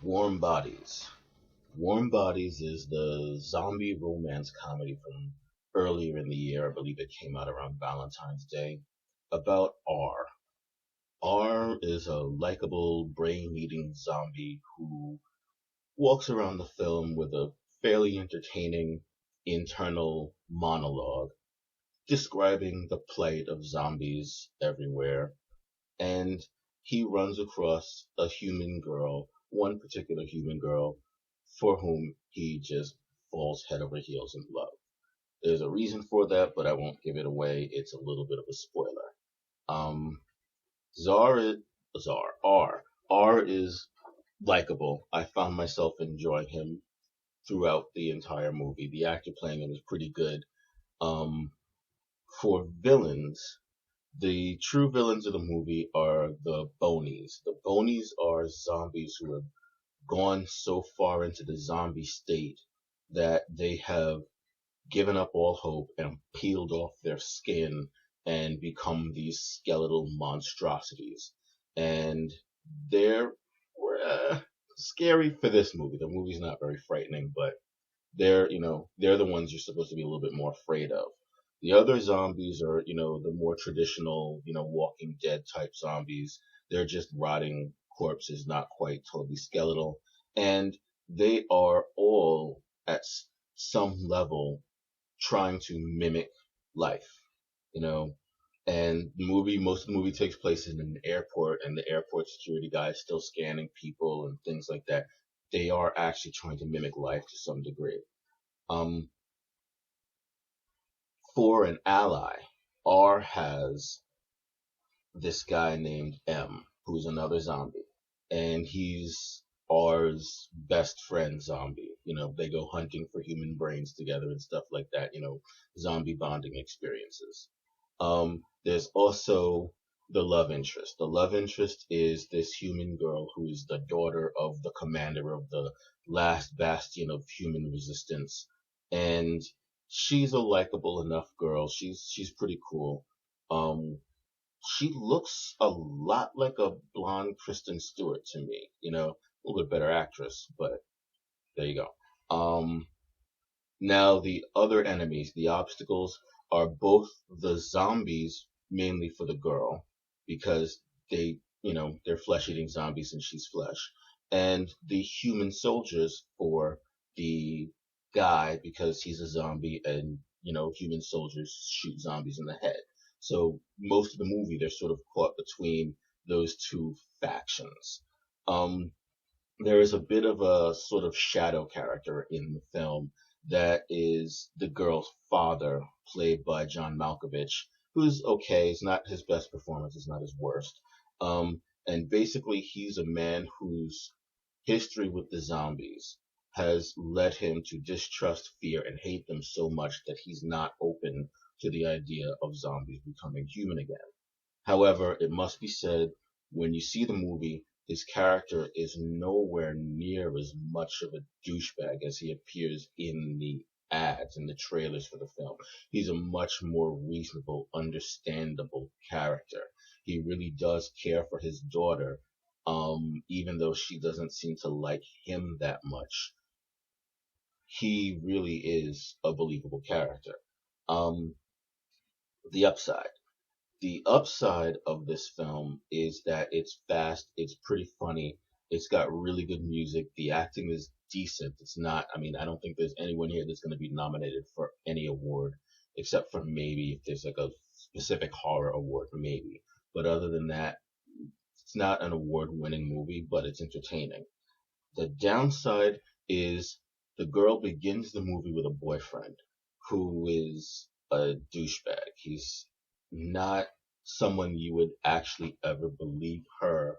Warm Bodies. Warm Bodies is the zombie romance comedy from earlier in the year. I believe it came out around Valentine's Day about R. R is a likable, brain-eating zombie who walks around the film with a fairly entertaining internal monologue describing the plight of zombies everywhere. And he runs across a human girl, one particular human girl, for whom he just falls head over heels in love. There's a reason for that, but I won't give it away. It's a little bit of a spoiler. Um, Zar, Zar, R is likable. I found myself enjoying him throughout the entire movie. The actor playing him is pretty good. Um, for villains, the true villains of the movie are the Bonies. The Bonies are zombies who have gone so far into the zombie state that they have given up all hope and peeled off their skin and become these skeletal monstrosities. And they're scary for this movie. The movie's not very frightening, but they're the ones you're supposed to be a little bit more afraid of. The other zombies are, the more traditional, Walking Dead type zombies. They're just rotting corpses, not quite totally skeletal. And they are all at some level trying to mimic life, you know. And most of the movie takes place in an airport, and the airport security guy is still scanning people and things like that. They are actually trying to mimic life to some degree. Um, for an ally, R has this guy named M, who's another zombie, and he's R's best friend zombie. They go hunting for human brains together and stuff like that. Zombie bonding experiences. There's also the love interest. The love interest is this human girl who is the daughter of the commander of the last bastion of human resistance, and she's a likable enough girl. She's pretty cool. Um, she looks a lot like a blonde Kristen Stewart to me. A little bit better actress, but there you go. Now the other enemies, the obstacles, are both the zombies, mainly for the girl, because they're flesh-eating zombies and she's flesh, and the human soldiers for the guy because he's a zombie and human soldiers shoot zombies in the head. So most of the movie they're sort of caught between those two factions. Um, there is a bit of a sort of shadow character in the film that is the girl's father, played by John Malkovich, who's okay. It's not his best performance. It's not his worst. And basically, he's a man whose history with the zombies has led him to distrust, fear, and hate them so much that he's not open to the idea of zombies becoming human again. However, it must be said, when you see the movie, his character is nowhere near as much of a douchebag as he appears in the ads and the trailers for the film. He's a much more reasonable, understandable character. He really does care for his daughter, even though she doesn't seem to like him that much. He really is a believable character. Um, the upside. The upside of this film is that it's fast, it's pretty funny, it's got really good music, the acting is decent. It's not, I mean, I don't think there's anyone here that's going to be nominated for any award, except for maybe if there's like a specific horror award, maybe. But other than that, it's not an award winning movie, but it's entertaining. The downside is the girl begins the movie with a boyfriend who is a douchebag. He's not someone you would actually ever believe her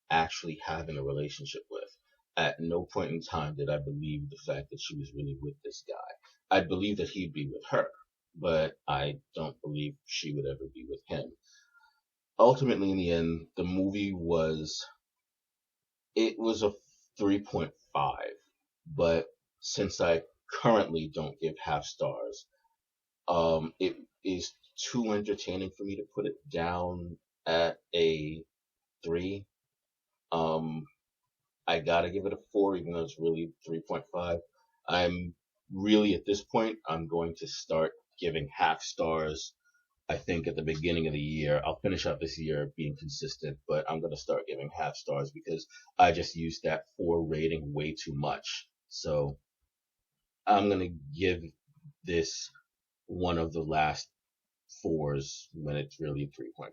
actually having a relationship with. At no point in time did I believe the fact that she was really with this guy. I believe that he'd be with her, but I don't believe she would ever be with him. Ultimately, in the end, it was a 3.5, but since I currently don't give half stars, it is too entertaining for me to put it down at a 3. Um, I gotta give it a 4, even though it's really 3.5. I'm really at this point, I'm going to start giving half stars. I think at the beginning of the year, I'll finish out this year being consistent, but I'm gonna start giving half stars because I just used that 4 rating way too much. So I'm gonna give this one of the last fours when it's really 3.5.